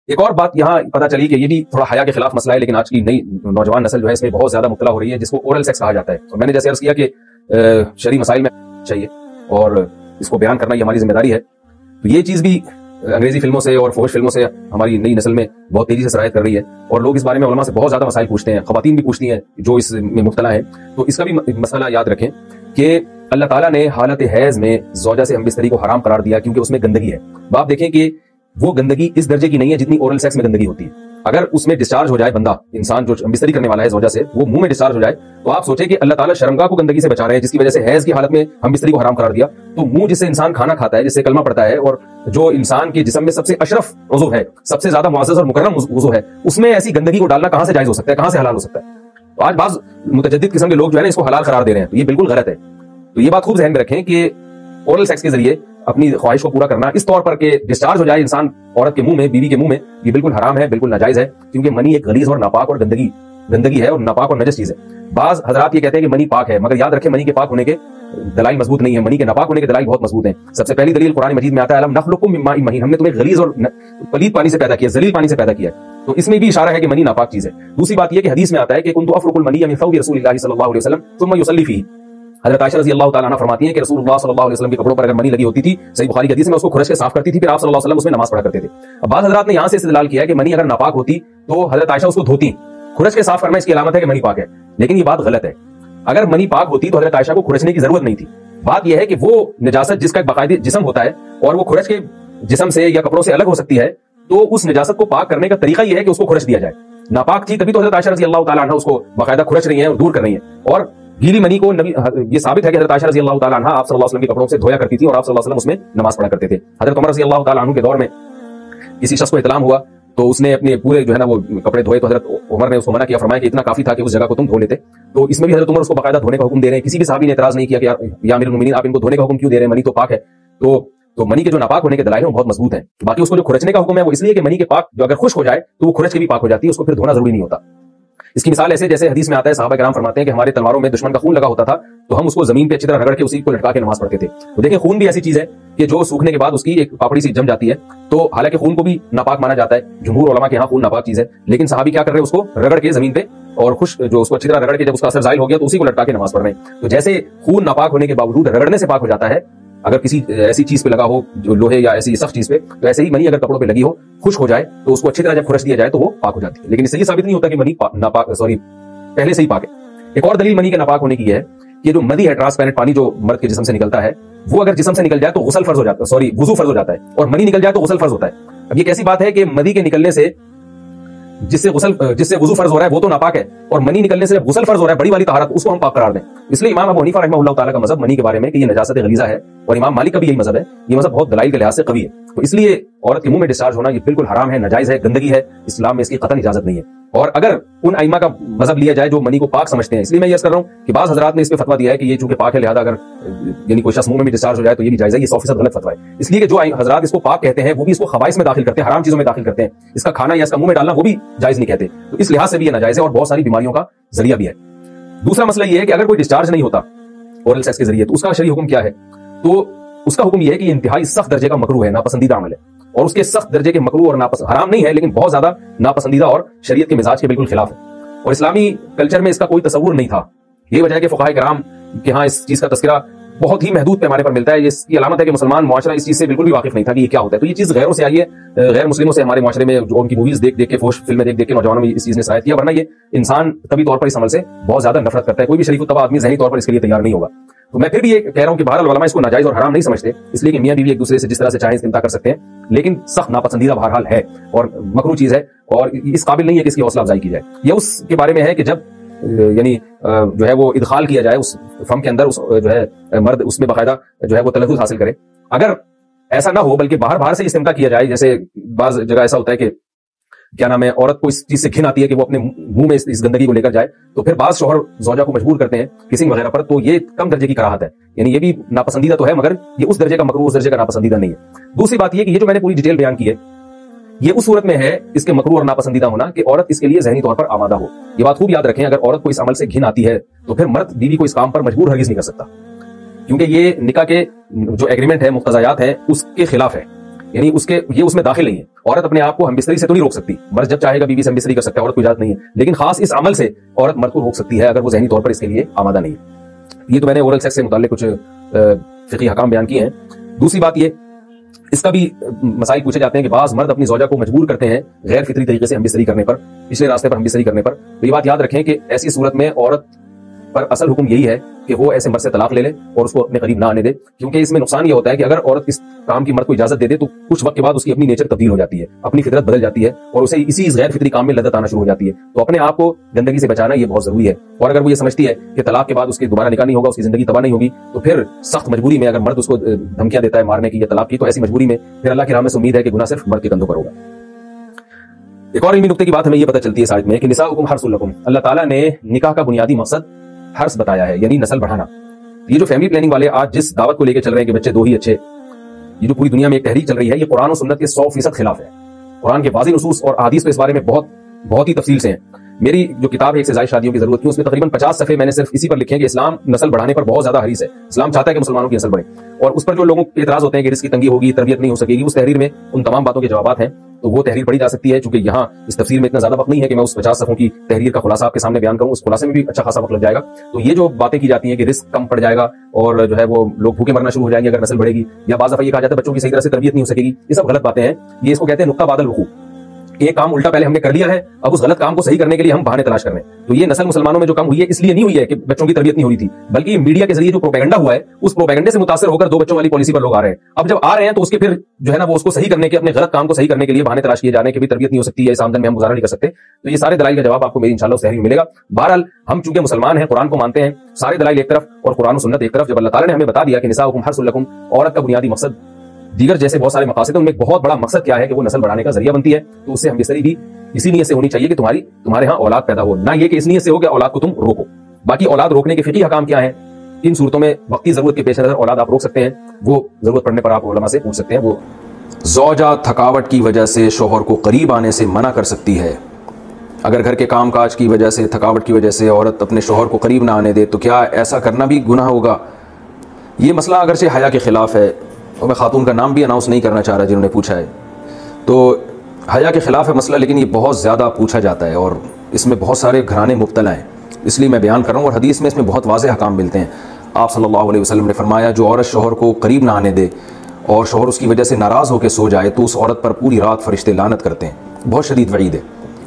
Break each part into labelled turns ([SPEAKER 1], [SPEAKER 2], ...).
[SPEAKER 1] ایک اور بات یہاں پتہ چلی کہ یہ بھی تھوڑا حیا کے خلاف مسئلہ ہے، لیکن آج کی نئی نوجوان نسل جو ہے اس میں بہت زیادہ مبتلا ہو رہی ہے، جس کو اورل سیکس کہا جاتا ہے. اور میں نے جیسے عرض کیا کہ شرعی مسائل میں چاہیے اور اس کو بیان کرنا یہ ہماری ذمہ داری ہے. تو یہ چیز بھی انگریزی فلموں سے اور فحش فلموں سے ہماری نئی نسل میں بہت تیزی سے سرایت کر رہی ہے، اور لوگ اس بارے میں علماء سے بہت زیادہ مسائل پوچھتے ہیں، خواتین بھی پوچھتی ہیں جو اس میں مبتلا ہیں. تو اس کا بھی مسئلہ یاد رکھیں کہ اللہ تعالیٰ نے حالت حیض میں زوجہ سے ہم بستری کو حرام قرار دیا کیونکہ اس میں گندگی ہے. اب آپ دیکھیں کہ وہ گندگی اس درجے کی نہیں ہے جتنی اورل سیکس میں گندگی ہوتی ہے. اگر اس میں ڈسچارج ہو جائے بندہ، انسان جو بستری کرنے والا ہے زوجہ سے، وہ منہ میں ڈسچارج ہو جائے، تو آپ سوچیں کہ اللہ تعالیٰ شرمگاہ کو گندگی سے بچا رہے ہیں، جس کی وجہ سے حیض کی حالت میں ہم بستری کو حرام قرار دیا. تو منہ جس سے انسان کھانا کھاتا ہے، جس سے کلمہ پڑتا ہے، اور جو انسان کے جسم میں سب سے اشرف عضو ہے، سب سے زیادہ معزز اور مکرم عضو ہے، اس میں ایسی گندگی کو ڈالنا کہاں سے جائز ہو سکتا ہے، کہاں سے حلال ہو سکتا ہے؟ تو آج بعض متجدد قسم کے لوگ جو ہے نا اس کو حلال قرار دے رہے ہیں، تو یہ بالکل غلط ہے. تو یہ بات خوب ذہن میں رکھیں کہ اورل سیکس کے ذریعے اپنی خواہش کو پورا کرنا اس طور پر کہ ڈسچارج ہو جائے انسان عورت کے منہ میں، بیوی کے منہ میں، یہ بالکل حرام ہے، بالکل ناجائز ہے، کیونکہ منی ایک غلیظ اور ناپاک اور گندگی ہے، اور ناپاک اور نجس چیز ہے. بعض حضرات یہ کہتے ہیں کہ منی پاک ہے، مگر یاد رکھیں منی کے پاک ہونے کے دلائل مضبوط نہیں ہے، منی کے ناپاک ہونے کے دلائل بہت مضبوط ہیں. سب سے پہلی دلیل قرآن مجید میں آتا ہے الم نخلقکم من ماء مہین، ہم نے تمہیں غلیظ اور پلید پانی سے پیدا کیا، ذلیل پانی سے پیدا کیا ہے. تو اس میں بھی اشارہ ہے کہ منی ناپاک چیز ہے. دوسری بات یہ کہ حدیث میں آتا ہے کہ کنت افرق المنی من ثوب رسول اللہ صلی اللہ علیہ وسلم ثم یصلی فیہ. حضرت عائشہ رضی اللہ تعالیٰ عنہ فرماتی ہیں کہ رسول اللہ صلی اللہ علیہ وسلم کے کپڑوں پر اگر منی لگی ہوتی تھی، صحیح بخاری کی حدیث میں، اس کو کھرچ کے صاف کرتی تھی، پھر آپ صلی اللہ علیہ وسلم اس میں نماز پڑھا کرتے تھے. اب بعض حضرات نے یہاں سے استدلال کیا ہے کہ منی اگر ناپاک ہوتی تو حضرت عائشہ اس کو دھوتی، کھرچ کے صاف کرنا اس کی علامت ہے کہ منی پاک ہے. لیکن یہ بات غلط ہے. اگر منی پاک ہوتی تو حضرت عائشہ کو کھرچنے کی ضرورت نہیں تھی. بات یہ ہے کہ وہ نجاست جس کا ایک باقاعدہ جسم ہوتا ہے اور وہ کھرچ کے جسم سے یا کپڑوں سے الگ ہو سکتی ہے، تو اس نجاست کو پاک کرنے کا طریقہ یہ ہے کہ اس کو کھرچ دیا جائے. ناپاک تھی تبھی تو حضرت عائشہ رضی اللہ تعالیٰ عنہ اس کو باقاعدہ کھرچ رہی ہیں اور دور کر رہی ہیں. اور گیلی منی کو یہ ثابت ہے کہ حضرت عائشہ رضی اللہ تعالیٰ عنہ آپ صلی اللہ علیہ وسلم کے کپڑوں سے دھویا کرتی تھی اور آپ صلی اللہ علیہ وسلم اس میں نماز پڑھا کرتے تھے. حضرت عمر رضی اللہ تعالیٰ عنہ کے دور میں کسی شخص کو اطلاع ہوا تو اس نے اپنے پورے جو ہے نا وہ کپڑے دھوئے، تو حضرت عمر نے اس کو منع کیا، فرمایا کہ اتنا کافی تھا کہ اس جگہ کو تم دھو لیتے. تو اس میں بھی حضرت عمر اس کو باقاعدہ دھونے کا حکم دے رہے ہیں. کسی بھی صحابی نے اعتراض نہیں کیا کہ یا امیر المومنین آپ ان کو دھونے کا حکم کیوں دے رہے ہیں، منی تو پاک ہے. تو منی کے جو ناپاک ہونے کے دلائل ہیں وہ بہت مضبوط ہیں. باقی اس کو جو کھرچنے کا حکم ہے وہ اس لیے کہ منی کے پاک جو اگر خشک ہو جائے تو وہ کھرچ کے بھی پاک ہو جاتی ہے، اس کو پھر دھونا ضروری نہیں ہوتا. اس کی مثال ایسے جیسے حدیث میں آتا ہے، صحابہ کرام فرماتے ہیں کہ ہمارے تلواروں میں دشمن کا خون لگا ہوتا تھا تو ہم اس کو زمین پہ اچھی طرح رگڑ کے اسی کو لٹکا کے نماز پڑھتے تھے. تو دیکھیں خون بھی ایسی چیز ہے کہ جو سوکھنے کے بعد اس کی ایک پاپڑی سی جم جاتی ہے. تو حالانکہ خون کو بھی ناپاک مانا جاتا ہے، جمہور علماء کے یہاں خون ناپاک چیز ہے، لیکن صحابی کیا کر رہے ہیں، اس کو رگڑ کے زمین پہ اور خوش جو اس کو اچھی طرح رگڑ کے جب اس کا اثر زائل ہو گیا تو اسی کو لٹکا کے نماز پڑھ رہے ہیں. تو جیسے خون ناپاک ہونے کے باوجود رگڑنے سے پاک ہو جاتا ہے اگر کسی ایسی چیز پہ لگا ہو جو لوہے یا ایسی سخت چیز پہ، تو ایسے ہی منی اگر کپڑوں پہ لگی ہو خشک ہو جائے تو اس کو اچھی طرح جب کھرچ دیا جائے تو وہ پاک ہو جاتی ہے. لیکن اس سے یہ ثابت نہیں ہوتا کہ منی ناپاک پہلے سے ہی پاک ہے. ایک اور دلیل منی کے ناپاک ہونے کی ہے کہ جو مدی ہے، ٹرانسپیرنٹ پانی جو مرد کے جسم سے نکلتا ہے، وہ اگر جسم سے نکل جائے تو غسل فرض ہو جاتا ہے، وضو فرض ہو جاتا ہے، اور منی نکل جائے تو غسل فرض ہوتا ہے. اب یہ کیسی بات ہے کہ مدی کے نکلنے سے جس سے وضو فرض ہو رہا ہے وہ تو ناپاک ہے، اور منی نکلنے سے جب غسل فرض ہو رہا ہے بڑی والی طہارت، اس کو ہم پاک قرار دیں. اس لیے امام ابو حنیفہ رحمہ اللہ تعالیٰ کا مذہب منی کے بارے میں کہ یہ نجاست غلیظہ ہے، اور امام مالک کا بھی یہی مذہب ہے. یہ مذہب بہت دلائل کے لحاظ سے قوی ہے. تو اس لیے عورت کے منہ میں ڈسچارج ہونا یہ بالکل حرام ہے، ناجائز ہے، گندگی ہے، اسلام میں اس کی قطعاً اجازت نہیں ہے. اور اگر ان ائمہ کا مذہب لیا جائے جو منی کو پاک سمجھتے ہیں، اس لیے میں یہ کر رہا ہوں کہ بعض حضرات نے اس پہ فتویٰ دیا ہے کہ یہ چونکہ پاک ہے لہذا اگر یعنی کوئی شخص منہ میں بھی ڈسچارج ہو جائے تو یہ بھی جائز ہے. یہ 100% غلط فتویٰ ہے. اس لیے کہ جو حضرات اس کو پاک کہتے ہیں وہ بھی اس کو خبائث میں داخل کرتے ہیں، حرام چیزوں میں داخل کرتے ہیں. اس کا کھانا یا اس کا منہ میں ڈالنا وہ بھی جائز نہیں کہتے. تو اس لحاظ سے بھی یہ ناجائز ہے اور بہت ساری بیماریوں کا ذریعہ بھی ہے. دوسرا مسئلہ یہ ہے کہ اگر کوئی ڈسچارج نہیں ہوتا اورل سیکس کے ذریعے تو اس کا شرعی حکم کیا ہے؟ تو اس کا حکم یہ ہے کہ یہ انتہائی سخت درجے کا مکروہ ہے، ناپسندیدہ عمل ہے. اور اس کے سخت درجے کے مکروہ اور حرام نہیں ہے لیکن بہت زیادہ ناپسندیدہ اور شریعت کے مزاج کے بالکل خلاف ہے. اور اسلامی کلچر میں اس کا کوئی تصور نہیں تھا. یہ وجہ ہے کہ فقہاء کرام کے ہاں اس چیز کا تذکرہ بہت ہی محدود پیمانے پر ملتا ہے. اس کی علامت ہے کہ مسلمان معاشرہ اس چیز سے بالکل بھی واقف نہیں تھا کہ یہ کیا ہوتا ہے. تو یہ چیز غیروں سے آئی ہے، غیر مسلموں سے ہمارے معاشرے میں جو ان کی موویز دیکھ کے، فحش فلمیں دیکھ کے نوجوانوں میں اس چیز نے سرایت کیا. ورنہ یہ انسان طبی طور پر اس عمل سے بہت زیادہ نفرت کرتا ہے. کوئی بھی شریف الطبع آدمی ذہنی طور پر اس کے لیے تیار نہیں ہوگا. تو میں پھر بھی یہ کہہ رہا ہوں کہ بہرحال علماء اس کو ناجائز اور حرام نہیں سمجھتے، اس لیے کہ میاں بیوی ایک دوسرے سے جس طرح سے چاہیں استمتاع کر سکتے ہیں، لیکن سخت ناپسندیدہ بہرحال ہے اور مکروہ چیز ہے اور اس قابل نہیں ہے کہ اس کی حوصلہ افزائی کی جائے. یہ اس کے بارے میں ہے کہ جب یعنی جو ہے وہ ادخال کیا جائے اس فم کے اندر، جو ہے مرد اس میں باقاعدہ جو ہے وہ تلفظ حاصل کرے. اگر ایسا نہ ہو بلکہ باہر سے استمتاع کیا جائے، جیسے بعض جگہ ایسا ہوتا ہے کہ کیا نام ہے عورت کو اس چیز سے گھن آتی ہے کہ وہ اپنے منہ میں اس گندگی کو لے کر جائے، تو پھر بعض شوہر زوجہ کو مجبور کرتے ہیں کسی وغیرہ پر، تو یہ کم درجے کی کراہت ہے. یعنی یہ بھی ناپسندیدہ تو ہے مگر یہ اس درجے کا مکروہ، اس درجے کا ناپسندیدہ نہیں ہے. دوسری بات یہ کہ یہ جو میں نے پوری ڈیٹیل بیان کی ہے یہ اس صورت میں ہے اس کے مکروہ اور ناپسندیدہ ہونا کہ عورت اس کے لیے ذہنی طور پر آمادہ ہو. یہ بات خوب یاد رکھیں، اگر عورت کو اس عمل سے گھن آتی ہے تو پھر مرد بیوی کو اس کام پر مجبور ہرگز نہیں کر سکتا، کیونکہ یہ نکاح کے جو ایگریمنٹ ہے، مقتضیات ہیں، اس کے خلاف ہے. یعنی یہ اس میں داخل نہیں ہے. عورت اپنے آپ کو ہم بستری سے تو نہیں روک سکتی, مرد جب چاہے گا بیوی سے ہم بستری کر سکتا ہے, عورت کو اجازت نہیں ہے, لیکن خاص اس عمل سے عورت مرد کو روک سکتی ہے اگر وہ ذہنی طور پر اس کے لیے آمادہ نہیں ہے. یہ تو میں نے اورل سیکس سے متعلق کچھ فقہی احکام بیان کیے ہیں. دوسری بات یہ, اس کا بھی مسائل پوچھے جاتے ہیں کہ بعض مرد اپنی زوجہ کو مجبور کرتے ہیں غیر فطری طریقے سے ہم بستری کرنے پر, پچھلے راستے پر ہم بستری کرنے پر. تو یہ بات یاد رکھیں کہ ایسی صورت میں عورت پر اصل حکم یہی ہے کہ وہ ایسے مرد سے طلاق لے لے اور اس کو اپنے قریب نہ آنے دے, کیونکہ اس میں نقصان یہ ہوتا ہے کہ اگر عورت اس کام کی مرد کو اجازت دے دے تو کچھ وقت کے بعد اس کی اپنی نیچر تبدیل ہو جاتی ہے, اپنی فطرت بدل جاتی ہے اور اسے اسی غیر فطری کام میں لذت آنا شروع ہو جاتی ہے. تو اپنے آپ کو گندگی سے بچانا یہ بہت ضروری ہے. اور اگر وہ یہ سمجھتی ہے کہ طلاق کے بعد اس کے دوبارہ نکاح نہیں ہوگا, اس کی زندگی تباہ نہیں ہوگی, تو پھر سخت مجبوری میں اگر مرد اس کو دھمکیاں دیتا ہے مارنے کی یا طلاق کی, تو ایسی مجبوری میں پھر اللہ کی راہ میں سے امید ہے کہ گناہ صرف مرد کے کندھوں پر ہوگا. ایک اور علمی نقطے کی بات ہمیں یہ پتہ چلتی ہے اس آیت میں کہ نساؤکم حرث لکم, اللہ تعالیٰ نے نکاح کا بنیادی مقصد حرث بتایا ہے, یعنی نسل بڑھانا. یہ جو فیملی پلاننگ والے آج جس دعوت کو لے کے چل رہے ہیں کہ بچے 2 ہی اچھے, یہ جو پوری دنیا میں ایک تحریک چل رہی ہے, یہ قرآن و سنت کے 100% خلاف ہے. قرآن کے واضح نصوص اور احادیث تو اس بارے میں بہت ہی تفصیل سے ہیں. میری جو کتاب ہے ایک سے زائد شادیوں کی ضرورت کیوں, اس میں تقریباً 50 صفحے میں نے صرف اسی پر لکھے ہیں کہ اسلام نسل بڑھانے پر بہت زیادہ حریص ہے. اسلام چاہتا ہے کہ مسلمانوں کی نسل بڑھے, اور اس پر جو لوگوں کے اعتراض ہوتے ہیں کہ رزق کی تنگی ہوگی, تربیت نہیں ہو سکے گی, اس تحریر میں ان تمام باتوں کے جوابات ہیں. تو وہ تحریر پڑھی جا سکتی ہے, چونکہ یہاں اس تفسیر میں اتنا زیادہ وقت نہیں ہے کہ میں اس 50 صفحوں کی تحریر کا خلاصہ آپ کے سامنے بیان کروں. اس خلاصے میں بھی اچھا خاصا وقت لگ جائے گا. تو یہ جو باتیں کی جاتی ہیں کہ رزق کم پڑ جائے گا اور جو ہے وہ لوگ بھوکے مرنا شروع ہو جائیں گے اگر نسل بڑھے گی, یا بعض دفعہ یہ کہا جاتا ہے بچوں کی صحیح طرح سے تربیت نہیں ہو سکے گی, یہ سب غلط باتیں ہیں. یہ اس کو کہتے ہیں نقطہ بعد الوقوع. ایک کام الٹا پہلے ہم نے کر لیا ہے, اب اس غلط کام کو صحیح کرنے کے لیے ہم بہانے تلاش کر رہے ہیں. تو یہ نسل مسلمانوں میں جو کم ہوئی ہے اس لیے نہیں ہوئی ہے کہ بچوں کی تربیت نہیں ہوئی تھی, بلکہ میڈیا کے ذریعے جو پروپیگنڈا ہوا ہے اس پروپیگنڈے سے متاثر ہو کر 2 بچوں والی پالیسی پر لوگ آ رہے ہیں. اب جب آ رہے ہیں تو اس کے پھر جو ہے نا وہ اس کو صحیح کرنے کے, اپنے غلط کام کو صحیح کرنے کے لیے بہانے تلاش کیے جا رہے ہیں کہ بھی تربیت نہیں ہو سکتی ہے, اس آمدن میں ہم گزارا نہیں کر سکتے. تو یہ سارے دلائل کا جواب آپ کو میری انشاءاللہ اس تحریر میں ملے گا. بہرحال ہم چونکہ مسلمان ہیں, قرآن کو مانتے ہیں, سارے دلائل ایک طرف اور قرآن و سنت ایک طرف. جب اللہ تعالیٰ نے ہمیں بتا دیا کہ نساؤکم حرث لکم, عورت کا بنیادی مقصد دیگر جیسے بہت سارے مقاصد ہیں, ان میں ایک بہت بڑا مقصد کیا ہے کہ وہ نسل بڑھانے کا ذریعہ بنتی ہے. تو اس سے ہم بستری بھی اسی نیت سے ہونی چاہیے کہ تمہارے ہاں اولاد پیدا ہو, نہ یہ کہ اس نیت سے ہو کہ اولاد کو تم روکو. باقی اولاد روکنے کے فقہی احکام کیا ہیں, ان صورتوں میں وقتی ضرورت کے پیش نظر اولاد آپ روک سکتے ہیں, وہ ضرورت پڑنے پر آپ علماء سے پوچھ سکتے ہیں. وہ زوجہ تھکاوٹ کی وجہ سے شوہر کو قریب آنے سے منع کر سکتی ہے. اگر گھر کے کام کاج کی وجہ سے, تھکاوٹ کی وجہ سے عورت اپنے شوہر کو قریب نہ آنے دے تو کیا ایسا کرنا بھی گناہ ہوگا؟ یہ مسئلہ اگرچہ حیا کے خلاف ہے, اور میں خاتون کا نام بھی اناؤنس نہیں کرنا چاہ رہا جنہوں نے پوچھا ہے, تو حیا کے خلاف ہے مسئلہ, لیکن یہ بہت زیادہ پوچھا جاتا ہے اور اس میں بہت سارے گھرانے مبتلا ہیں, اس لیے میں بیان کر رہا ہوں. اور حدیث میں اس میں بہت واضح احکام ملتے ہیں. آپ صلی اللہ علیہ وسلم نے فرمایا جو عورت شوہر کو قریب نہ آنے دے اور شوہر اس کی وجہ سے ناراض ہو کے سو جائے تو اس عورت پر پوری رات فرشتے لعنت کرتے ہیں. بہت شدید وعید ہے.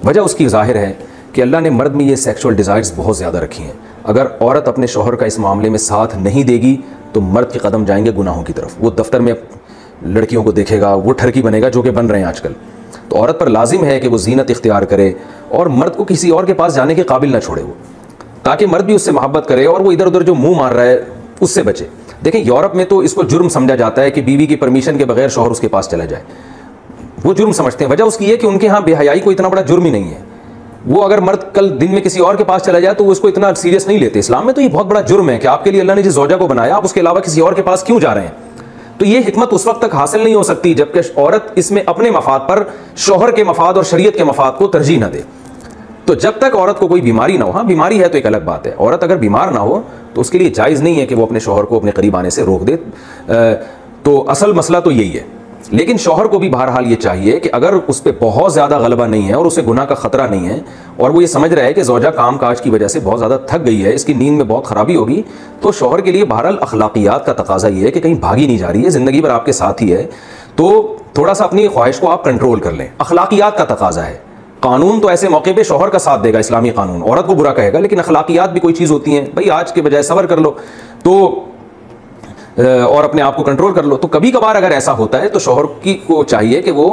[SPEAKER 1] وجہ اس کی ظاہر ہے کہ اللہ نے مرد میں یہ سیکشول ڈیزائرز بہت زیادہ رکھی ہیں. اگر عورت اپنے شوہر کا اس معاملے میں ساتھ نہیں دے گی تو مرد کے قدم جائیں گے گناہوں کی طرف. وہ دفتر میں لڑکیوں کو دیکھے گا, وہ ٹھرکی بنے گا جو کہ بن رہے ہیں آج کل. تو عورت پر لازم ہے کہ وہ زینت اختیار کرے اور مرد کو کسی اور کے پاس جانے کے قابل نہ چھوڑے, وہ تاکہ مرد بھی اس سے محبت کرے اور وہ ادھر ادھر جو منہ مار رہا ہے اس سے بچے. دیکھیں یورپ میں تو اس کو جرم سمجھا جاتا ہے کہ بیوی کی پرمیشن کے بغیر شوہر اس کے پاس چلا جائے, وہ جرم سمجھتے ہیں. وجہ اس کی ہے کہ ان کے ہاں بے حیائی کو اتنا بڑا جرم ہی نہیں ہے. وہ اگر مرد کل دن میں کسی اور کے پاس چلا جائے تو وہ اس کو اتنا سیریس نہیں لیتے. اسلام میں تو یہ بہت بڑا جرم ہے کہ آپ کے لیے اللہ نے جس زوجہ کو بنایا آپ اس کے علاوہ کسی اور کے پاس کیوں جا رہے ہیں. تو یہ حکمت اس وقت تک حاصل نہیں ہو سکتی جبکہ عورت اس میں اپنے مفاد پر شوہر کے مفاد اور شریعت کے مفاد کو ترجیح نہ دے. تو جب تک عورت کو کوئی بیماری نہ ہو, ہاں بیماری ہے تو ایک الگ بات ہے, عورت اگر بیمار نہ ہو تو اس کے لیے جائز نہیں ہے کہ وہ اپنے شوہر کو اپنے قریب آنے سے روک دے. تو اصل مسئلہ تو یہی ہے. لیکن شوہر کو بھی بہرحال یہ چاہیے کہ اگر اس پہ بہت زیادہ غلبہ نہیں ہے اور اسے گناہ کا خطرہ نہیں ہے اور وہ یہ سمجھ رہا ہے کہ زوجہ کام کاج کی وجہ سے بہت زیادہ تھک گئی ہے, اس کی نیند میں بہت خرابی ہوگی, تو شوہر کے لیے بہرحال اخلاقیات کا تقاضا یہ ہے کہ کہیں بھاگی نہیں جا رہی ہے, زندگی بھر آپ کے ساتھ ہی ہے, تو تھوڑا سا اپنی خواہش کو آپ کنٹرول کر لیں. اخلاقیات کا تقاضا ہے. قانون تو ایسے موقع پہ شوہر کا ساتھ دے گا, اسلامی قانون, عورت کو برا کہے گا, لیکن اخلاقیات بھی کوئی چیز ہوتی ہیں. بھائی آج کے بجائے صبر کر لو تو اور اپنے آپ کو کنٹرول کر لو. تو کبھی کبھار اگر ایسا ہوتا ہے تو شوہر کی کو چاہیے کہ وہ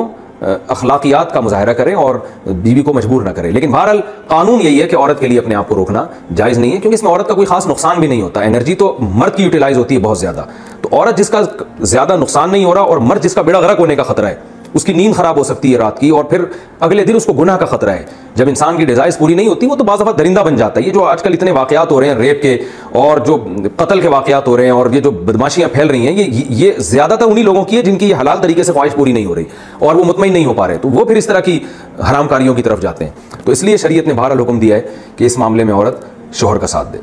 [SPEAKER 1] اخلاقیات کا مظاہرہ کریں اور بیوی کو مجبور نہ کریں. لیکن بہرحال قانون یہی ہے کہ عورت کے لیے اپنے آپ کو روکنا جائز نہیں ہے, کیونکہ اس میں عورت کا کوئی خاص نقصان بھی نہیں ہوتا. انرجی تو مرد کی یوٹیلائز ہوتی ہے بہت زیادہ. تو عورت جس کا زیادہ نقصان نہیں ہو رہا اور مرد جس کا بیڑا غرق ہونے کا خطرہ ہے, اس کی نیند خراب ہو سکتی ہے رات کی اور پھر اگلے دن اس کو گناہ کا خطرہ ہے. جب انسان کی ڈیزائرز پوری نہیں ہوتی وہ تو بعض دفعہ درندہ بن جاتا ہے. یہ جو آج کل اتنے واقعات ہو رہے ہیں ریپ کے اور جو قتل کے واقعات ہو رہے ہیں اور یہ جو بدماشیاں پھیل رہی ہیں, یہ زیادہ تر انہی لوگوں کی ہے جن کی یہ حلال طریقے سے خواہش پوری نہیں ہو رہی اور وہ مطمئن نہیں ہو پا رہے, تو وہ پھر اس طرح کی حرام کاریوں کی طرف جاتے ہیں. تو اس لیے شریعت نے بہرحال حکم دیا ہے کہ اس معاملے میں عورت شوہر کا ساتھ دے.